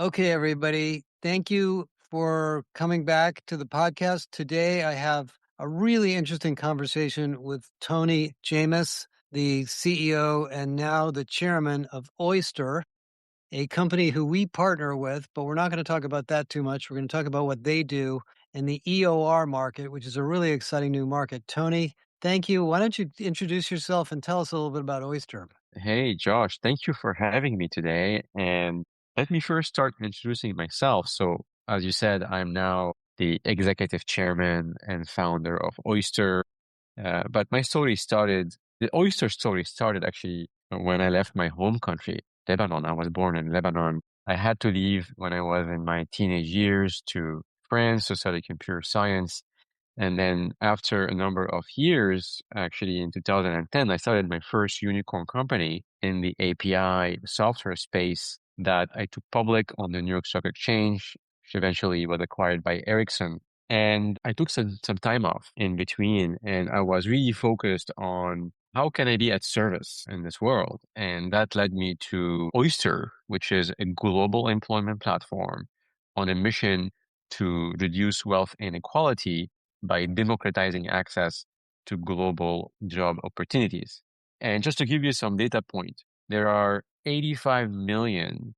Okay, everybody. Thank you for coming back to the podcast. Today, I have a really interesting conversation with Tony Jamous, the CEO and now the chairman of Oyster, a company who we partner with, but we're not going to talk about that too much. We're going to talk about what they do in the EOR market, which is a really exciting new market. Tony, thank you. Why don't you introduce yourself and tell us a little bit about Oyster? Hey, Josh, thank you for having me today. And let me first start introducing myself. So, as you said, I'm now the executive chairman and founder of Oyster. But the Oyster story started actually when I left my home country, Lebanon. I was born in Lebanon. I had to leave when I was in my teenage years to France to study computer science. And then after a number of years, actually in 2010, I started my first unicorn company in the API software space that I took public on the New York Stock Exchange, which eventually was acquired by Ericsson. And I took some time off in between, and I was really focused on how can I be at service in this world? And that led me to Oyster, which is a global employment platform on a mission to reduce wealth inequality by democratizing access to global job opportunities. And just to give you some data point, there are 85 million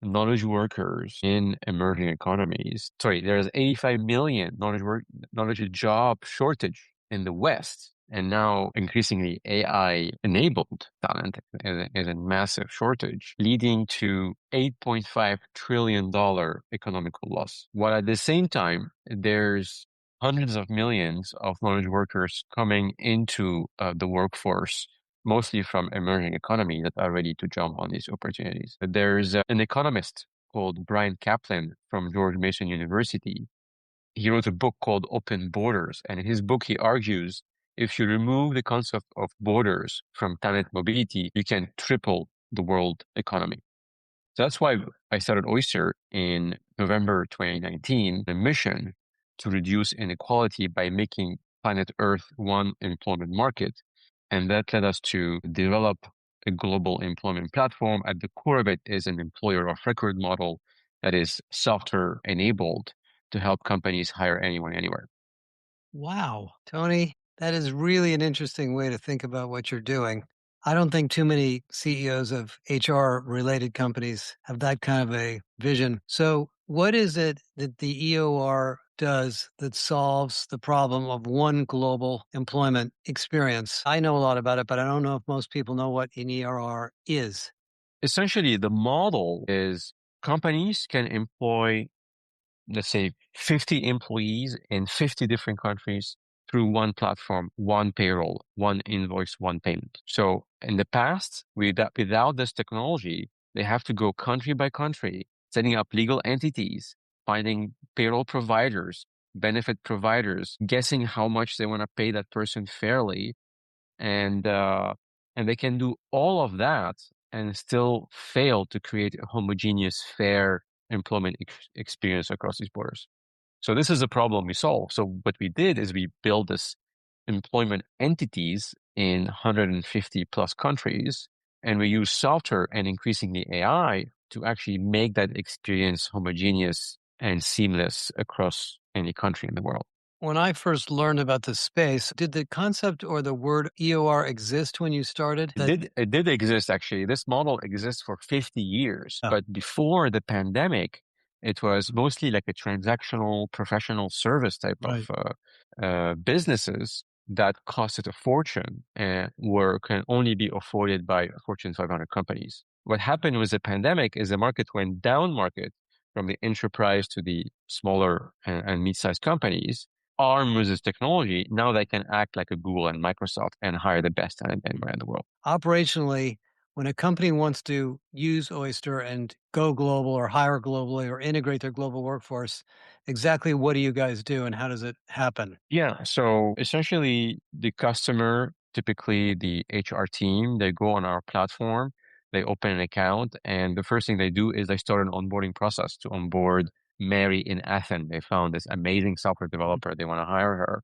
knowledge workers in emerging economies. Sorry, there's 85 million knowledge job shortage in the West. And now increasingly AI enabled talent is a massive shortage, leading to $8.5 trillion economical loss. While at the same time, there's hundreds of millions of knowledge workers coming into the workforce, mostly from emerging economies that are ready to jump on these opportunities. There's an economist called Brian Kaplan from George Mason University. He wrote a book called Open Borders, and in his book, he argues if you remove the concept of borders from talent mobility, you can triple the world economy. So that's why I started Oyster in November 2019, a mission to reduce inequality by making planet Earth one employment market. And that led us to develop a global employment platform. At the core of it is an employer of record model that is software enabled to help companies hire anyone, anywhere. Wow, Tony, that is really an interesting way to think about what you're doing. I don't think too many CEOs of HR related companies have that kind of a vision. So, what is it that the EOR does that solves the problem of one global employment experience? I know a lot about it, but I don't know if most people know what an EOR is. Essentially, the model is companies can employ, let's say, 50 employees in 50 different countries through one platform, one payroll, one invoice, one payment. So in the past, without this technology, they have to go country by country, setting up legal entities, finding payroll providers, benefit providers, guessing how much they want to pay that person fairly, and and they can do all of that and still fail to create a homogeneous, fair employment experience across these borders. So this is a problem we solve. So what we did is we built this employment entities in 150 plus countries, and we use software and increasingly AI to actually make that experience homogeneous and seamless across any country in the world. When I first learned about the space, did the concept or the word EOR exist when you started? It did exist actually. This model exists for 50 years, Oh, but before the pandemic, it was mostly like a transactional professional service type of right. businesses that costed a fortune and can only be afforded by Fortune 500 companies. What happened with the pandemic is the market went down market from the enterprise to the smaller and mid-sized companies armed with this technology, now they can act like a Google and Microsoft and hire the best talent anywhere in the world. Operationally, when a company wants to use Oyster and go global or hire globally or integrate their global workforce, exactly what do you guys do and how does it happen? Yeah. So essentially, the customer, typically the HR team, they go on our platform, they open an account, and the first thing they do is they start an onboarding process to onboard Mary in Athens. They found this amazing software developer. They want to hire her.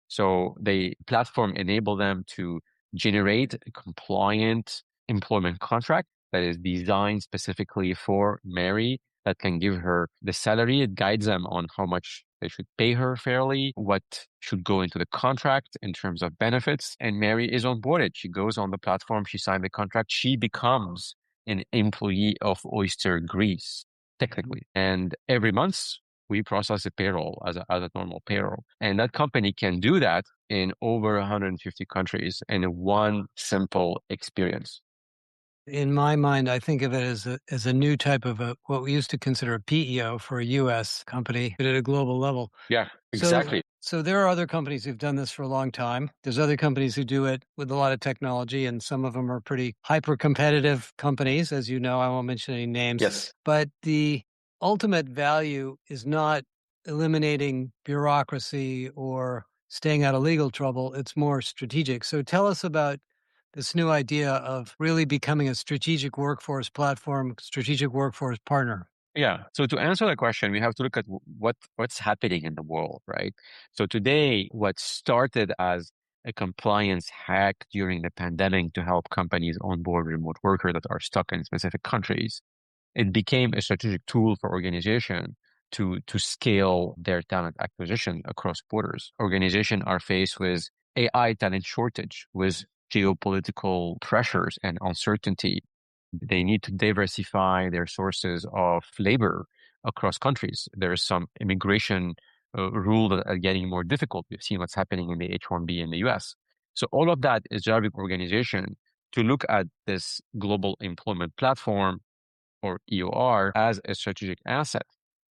So the platform enable them to generate a compliant employment contract that is designed specifically for Mary that can give her the salary. It guides them on how much they should pay her fairly, what should go into the contract in terms of benefits. And Mary is onboarded. She goes on the platform, she signed the contract, she becomes an employee of Oyster Greece, technically. And every month we process a payroll as a normal payroll. And that company can do that in over 150 countries in one simple experience. In my mind, I think of it as a new type of what we used to consider a PEO for a U.S. company, but at a global level. Yeah, So, exactly. so there are other companies who've done this for a long time. There's other companies who do it with a lot of technology, and some of them are pretty hyper competitive companies. As you know, I won't mention any names. Yes. But the ultimate value is not eliminating bureaucracy or staying out of legal trouble. It's more strategic. So tell us about this new idea of really becoming a strategic workforce platform, strategic workforce partner. Yeah. So to answer the question, we have to look at what's happening in the world, right? So today, what started as a compliance hack during the pandemic to help companies onboard remote workers that are stuck in specific countries, it became a strategic tool for organization to scale their talent acquisition across borders. Organizations are faced with AI talent shortage, with geopolitical pressures and uncertainty. They need to diversify their sources of labor across countries. There is some immigration rule that are getting more difficult. We've seen what's happening in the H-1B in the US. So all of that is driving organization to look at this global employment platform or EOR as a strategic asset.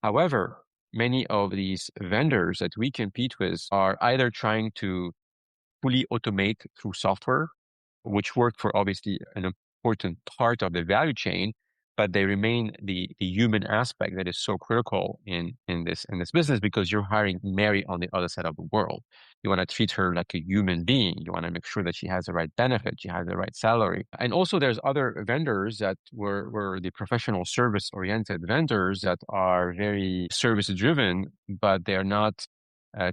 However, many of these vendors that we compete with are either trying to fully automate through software, which work for obviously an important part of the value chain, but they remain the human aspect that is so critical in this business because you're hiring Mary on the other side of the world. You want to treat her like a human being. You want to make sure that she has the right benefit, she has the right salary. And also there's other vendors that were the professional service oriented vendors that are very service driven, but they're not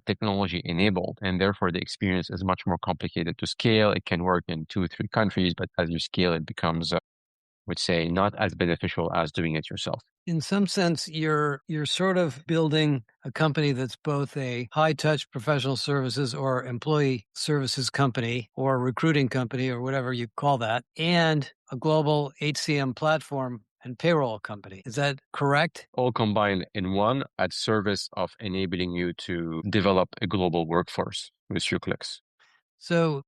technology enabled, and therefore the experience is much more complicated to scale. It can work in 2 or 3 countries, but as you scale, it becomes, would say, not as beneficial as doing it yourself. In some sense, you're sort of building a company that's both a high touch professional services or employee services company or recruiting company or whatever you call that, and a global HCM platform and payroll company. Is that correct? All combined in one at service of enabling you to develop a global workforce with few clicks. So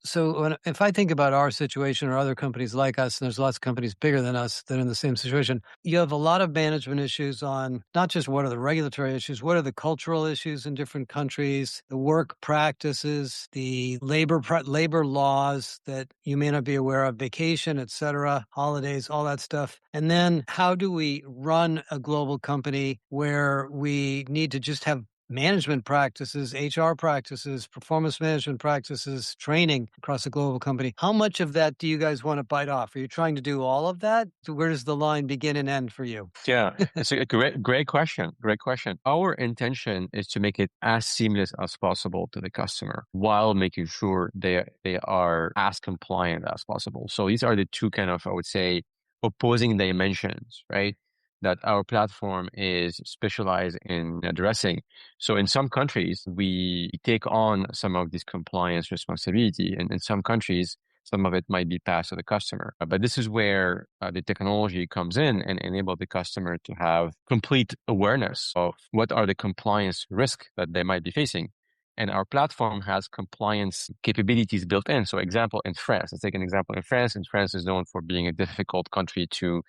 if I think about our situation or other companies like us, and there's lots of companies bigger than us that are in the same situation, you have a lot of management issues on not just what are the regulatory issues, what are the cultural issues in different countries, the work practices, the labor laws that you may not be aware of, vacation, et cetera, holidays, all that stuff. And then how do we run a global company where we need to just have management practices, HR practices, performance management practices, training across a global company. How much of that do you guys want to bite off? Are you trying to do all of that? So where does the line begin and end for you? Yeah, it's a great question. Great question. Our intention is to make it as seamless as possible to the customer while making sure they are as compliant as possible. So these are the two kind of, I would say, opposing dimensions, right? That our platform is specialized in addressing. So in some countries, we take on some of this compliance responsibility, and in some countries, some of it might be passed to the customer. But this is where the technology comes in and enable the customer to have complete awareness of what are the compliance risks that they might be facing. And our platform has compliance capabilities built in. So example, in France, let's take an example in France. And France is known for being a difficult country to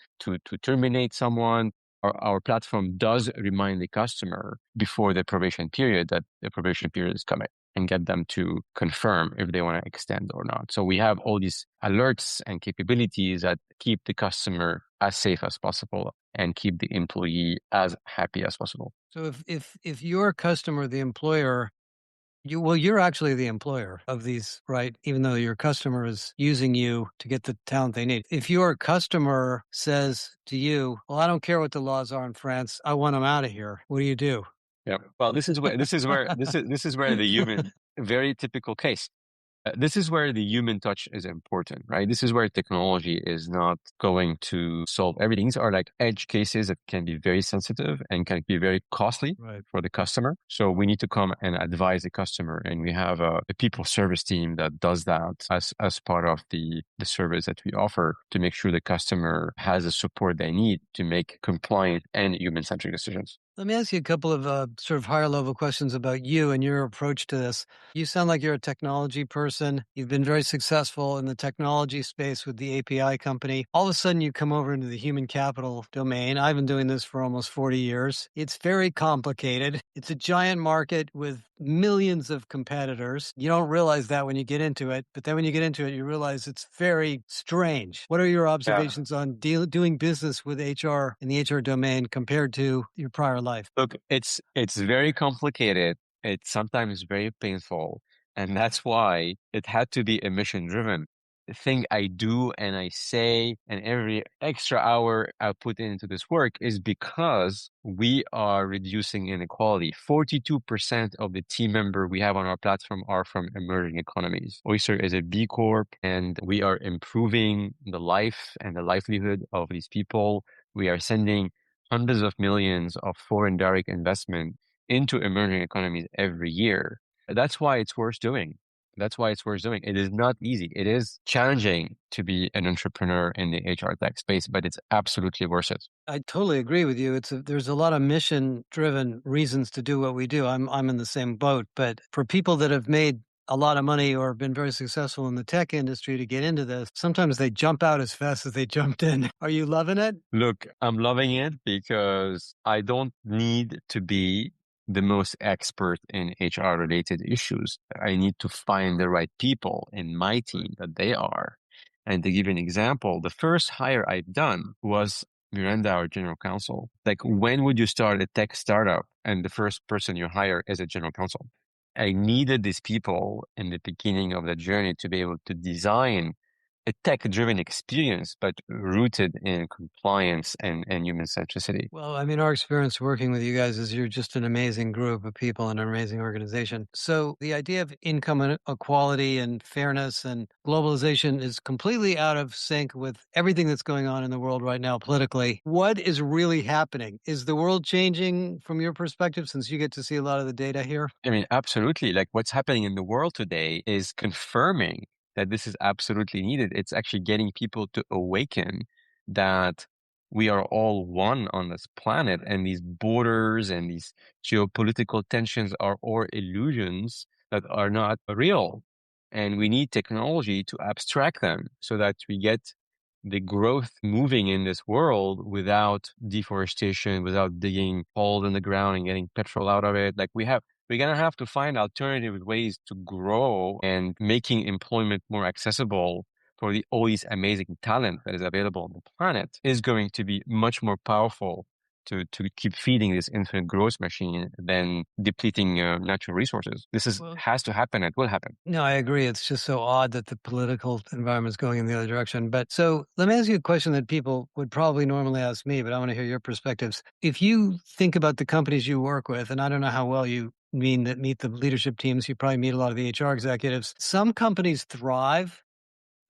terminate someone. Our platform does remind the customer before the probation period that the probation period is coming and get them to confirm if they want to extend or not. So we have all these alerts and capabilities that keep the customer as safe as possible and keep the employee as happy as possible. So if your customer, the employer, you're actually the employer of these, right? Even though your customer is using you to get the talent they need. If your customer says to you, "Well, I don't care what the laws are in France. I want them out of here." What do you do? Yeah. Well, this is where the human, very typical case. This is where the human touch is important, right? This is where technology is not going to solve everything. These are like edge cases that can be very sensitive and can be very costly Right. for the customer. So we need to come and advise the customer. And we have a people service team that does that as part of the service that we offer to make sure the customer has the support they need to make compliant and human-centric decisions. Let me ask you a couple of sort of higher level questions about you and your approach to this. You sound like you're a technology person. You've been very successful in the technology space with the API company. All of a sudden, you come over into the human capital domain. I've been doing this for almost 40 years. It's very complicated. It's a giant market with millions of competitors. You don't realize that when you get into it, but then when you get into it, you realize it's very strange. What are your Yeah. observations on doing business with HR in the HR domain compared to your prior life? Look, it's very complicated. It's sometimes very painful, and that's why it had to be emission driven. The thing I do and I say, and every extra hour I put into this work is because we are reducing inequality. 42% of the team member we have on our platform are from emerging economies. Oyster is a B Corp, and we are improving the life and the livelihood of these people. We are sending hundreds of millions of foreign direct investment into emerging economies every year. That's why it's worth doing. That's why it's worth doing. It is not easy. It is challenging to be an entrepreneur in the HR tech space, but it's absolutely worth it. I totally agree with you. There's a lot of mission driven reasons to do what we do. I'm in the same boat, but for people that have made a lot of money or been very successful in the tech industry to get into this, sometimes they jump out as fast as they jumped in. Are you loving it? Look, I'm loving it because I don't need to be the most expert in HR related issues. I need to find the right people in my team that they are. And to give you an example, the first hire I've done was Miranda, our general counsel. Like, when would you start a tech startup and the first person you hire is a general counsel? I needed these people in the beginning of the journey to be able to design a tech-driven experience, but rooted in compliance and human centricity. Well, I mean, our experience working with you guys is you're just an amazing group of people and an amazing organization. So the idea of income equality and fairness and globalization is completely out of sync with everything that's going on in the world right now politically. What is really happening? Is the world changing from your perspective since you get to see a lot of the data here? I mean, absolutely. Like, what's happening in the world today is confirming that this is absolutely needed. It's actually getting people to awaken that we are all one on this planet, and these borders and these geopolitical tensions are all illusions that are not real. And we need technology to abstract them so that we get the growth moving in this world without deforestation, without digging holes in the ground and getting petrol out of it. Like, we're going to have to find alternative ways to grow, and making employment more accessible for all these amazing talent that is available on the planet is going to be much more powerful to keep feeding this infinite growth machine than depleting natural resources. Well, Has to happen. It will happen. no, I agree. It's just so odd that the political environment is going in the other direction. But so let me ask you a question that people would probably normally ask me, but I want to hear your perspectives. If you think about the companies you work with, and I don't know how well you meet the leadership teams, you probably meet a lot of the HR executives. Some companies thrive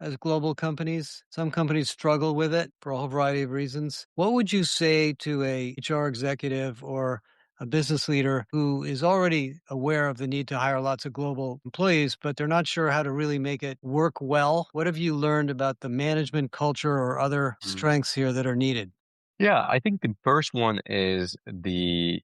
as global companies. Some companies struggle with it for a whole variety of reasons. What would you say to a HR executive or a business leader who is already aware of the need to hire lots of global employees, but they're not sure how to really make it work well? What have you learned about the management culture or other strengths here that are needed? Yeah, I think the first one is the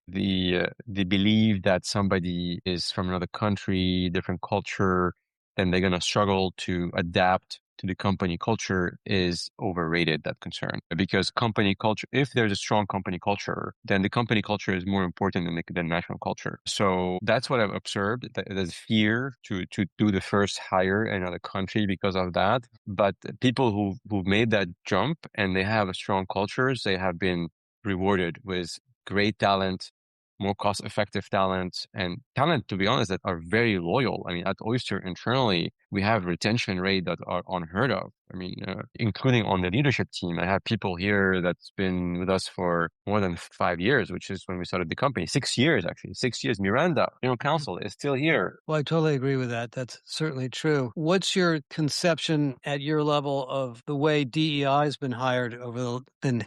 belief that somebody is from another country, different culture, and they're gonna struggle to adapt to the company culture is overrated, that concern. Because company culture, if there's a strong company culture, then the company culture is more important than national culture. So that's what I've observed. There's fear to do the first hire in another country because of that. But people who've made that jump and they have a strong cultures, they have been rewarded with great talent, more cost-effective talent, and talent, to be honest, that are very loyal. I mean, at Oyster internally, we have retention rate that are unheard of. I mean, including on the leadership team, I have people here that's been with us for more than 5 years, which is when we started the company. 6 years, actually. 6 years. Miranda, general counsel, is still here. Well, I totally agree with that. That's certainly true. What's your conception at your level of the way DEI has been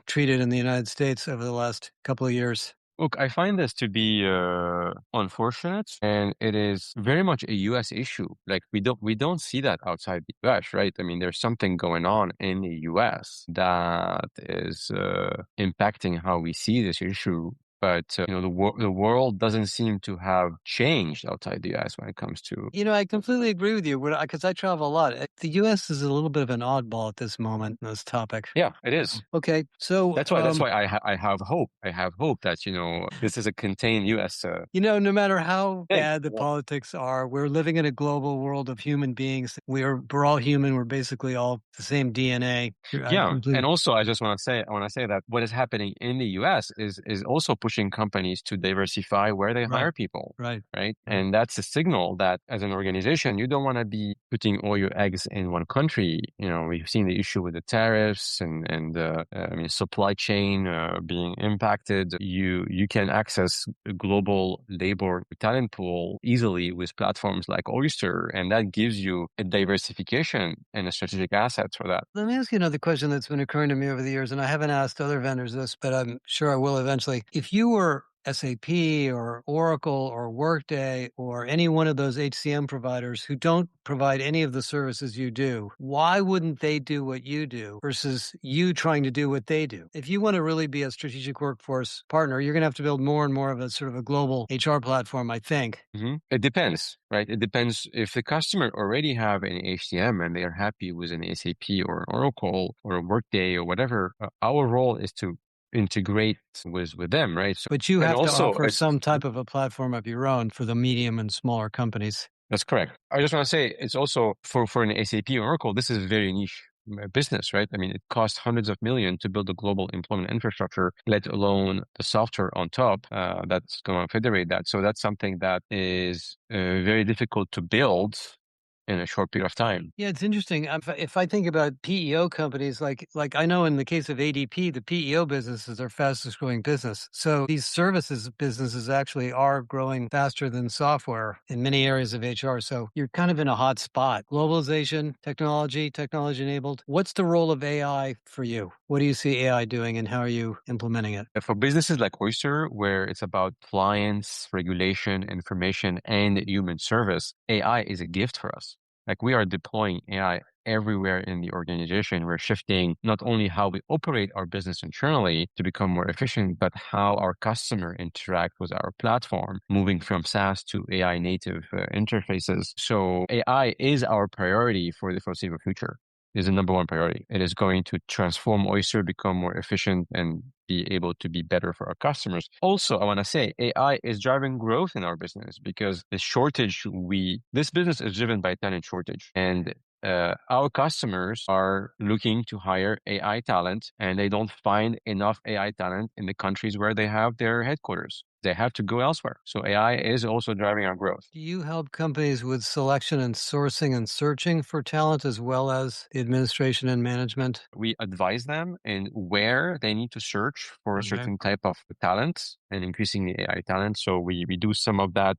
treated in the United States over the last couple of years? Look, I find this to be unfortunate, and it is very much a U.S. issue. Like we don't see that outside the U.S., right? I mean, there's something going on in the U.S. that is impacting how we see this issue. But the world doesn't seem to have changed outside the U.S. when it comes to. I completely agree with you because I travel a lot. The U.S. is a little bit of an oddball at this moment in this topic. Yeah, it is. Okay, so That's why I have hope. I have hope that this is a contained U.S. no matter how thing. bad the Yeah. politics are, we're living in a global world of human beings. We're all human. We're basically all the same DNA. I Yeah, and completely also I want to say that what is happening in the U.S. is also pushing companies to diversify where they right, hire people, right. right? And that's a signal that as an organization, you don't want to be putting all your eggs in one country. We've seen the issue with the tariffs and I mean supply chain being impacted. You can access a global labor talent pool easily with platforms like Oyster, and that gives you a diversification and a strategic asset for that. Let me ask you another question that's been occurring to me over the years, and I haven't asked other vendors this, but I'm sure I will eventually. If you were SAP or Oracle or Workday or any one of those HCM providers who don't provide any of the services you do, why wouldn't they do what you do versus you trying to do what they do? If you want to really be a strategic workforce partner, you're going to have to build more and more of a sort of a global HR platform, I think. It depends, right? It depends if the customer already have an HCM and they are happy with an SAP or Oracle or a Workday or whatever. Our role is to integrate with them, right? So, But you and have to also offer it's some type of a platform of your own for the medium and smaller companies. that's correct. I just want to say it's also for an SAP or Oracle, this is very niche business, right? I mean, it costs hundreds of millions to build a global employment infrastructure, let alone the software on top that's going to federate that. So that's something that is very difficult to build in a short period of time. Yeah, it's interesting. If I think about PEO companies, like I know in the case of ADP, the PEO business is our fastest growing business. So these services businesses actually are growing faster than software in many areas of HR. So you're kind of in a hot spot. Globalization, technology enabled. What's the role of AI for you? What do you see AI doing and how are you implementing it? For businesses like Oyster, where it's about compliance, regulation, information, and human service, AI is a gift for us. Like we are deploying AI everywhere in the organization. We're shifting not only how we operate our business internally to become more efficient, but how our customer interact with our platform, moving from SaaS to AI native interfaces. So AI is our priority for the foreseeable future. Is the number one priority. It is going to transform Oyster, become more efficient, and be able to be better for our customers. Also, I want to say AI is driving growth in our business because this business is driven by talent shortage. And our customers are looking to hire AI talent and they don't find enough AI talent in the countries where they have their headquarters. They have to go elsewhere. So AI is also driving our growth. Do you help companies with selection and sourcing and searching for talent as well as the administration and management? We advise them in where they need to search for a Okay. certain type of talent and increasing the AI talent. So we do some of that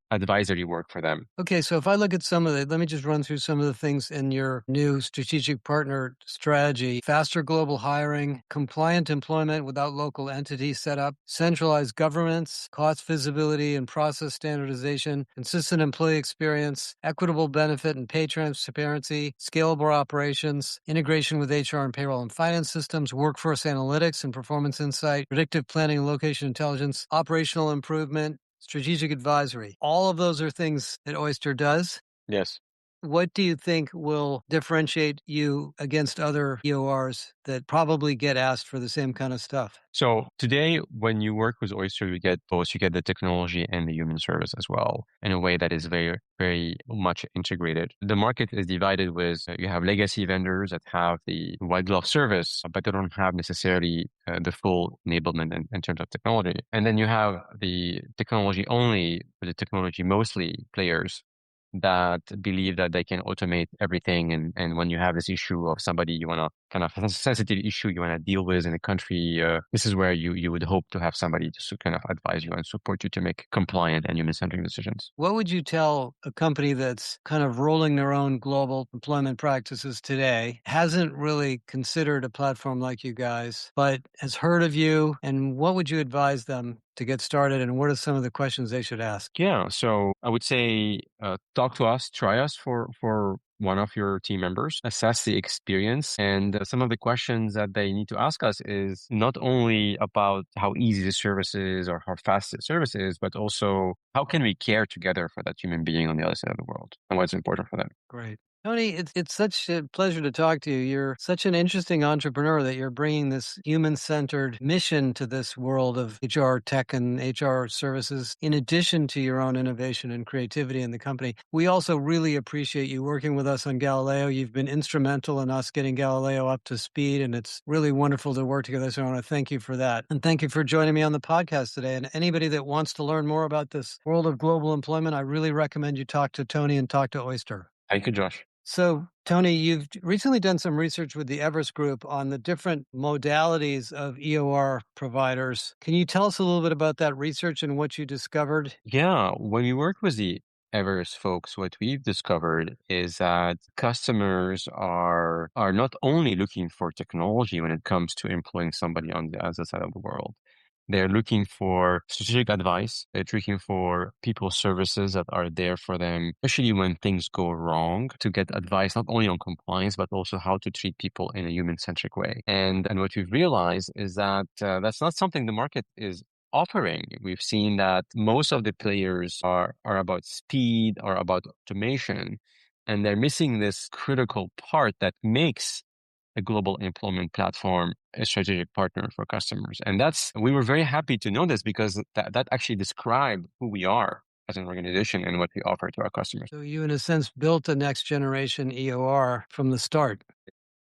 advisory work for them. Okay, so if I look at let me just run through some of the things in your new strategic partner strategy: faster global hiring, compliant employment without local entity setup, centralized governance, cost visibility and process standardization, consistent employee experience, equitable benefit and pay transparency, scalable operations, integration with HR and payroll and finance systems, workforce analytics and performance insight, predictive planning and location intelligence, operational improvement, strategic advisory. All of those are things that Oyster does. Yes. What do you think will differentiate you against other EORs that probably get asked for the same kind of stuff? So today, when you work with Oyster, you get both. You get the technology and the human service as well in a way that is very, very much integrated. The market is divided with you have legacy vendors that have the white glove service, but they don't have necessarily the full enablement in terms of technology. And then you have the technology only, or the technology mostly players that believe that they can automate everything. And when you have this issue of somebody you want to kind of a sensitive issue you want to deal with in a country, this is where you would hope to have somebody just to kind of advise you and support you to make compliant and human-centric decisions. What would you tell a company that's kind of rolling their own global employment practices today, hasn't really considered a platform like you guys, but has heard of you? And what would you advise them to get started? And what are some of the questions they should ask? Yeah, so I would say talk to us, try us for one of your team members, assess the experience, and some of the questions that they need to ask us is not only about how easy the service is or how fast the service is, but also how can we care together for that human being on the other side of the world and what's important for them. Great. Tony, it's such a pleasure to talk to you. You're such an interesting entrepreneur that you're bringing this human-centered mission to this world of HR tech and HR services, in addition to your own innovation and creativity in the company. We also really appreciate you working with us on Galileo. You've been instrumental in us getting Galileo up to speed, and it's really wonderful to work together. So I want to thank you for that. And thank you for joining me on the podcast today. And anybody that wants to learn more about this world of global employment, I really recommend you talk to Tony and talk to Oyster. Thank you, Josh. So, Tony, you've recently done some research with the Everest Group on the different modalities of EOR providers. Can you tell us a little bit about that research and what you discovered? Yeah, when we work with the Everest folks, what we've discovered is that customers are not only looking for technology when it comes to employing somebody on the other side of the world. They're looking for strategic advice. They're looking for people services that are there for them, especially when things go wrong, to get advice not only on compliance, but also how to treat people in a human-centric way. And what we've realized is that that's not something the market is offering. We've seen that most of the players are about speed or about automation, and they're missing this critical part that makes a global employment platform a strategic partner for customers. And we were very happy to know this because that actually described who we are as an organization and what we offer to our customers. So, you, in a sense, built a next generation EOR from the start.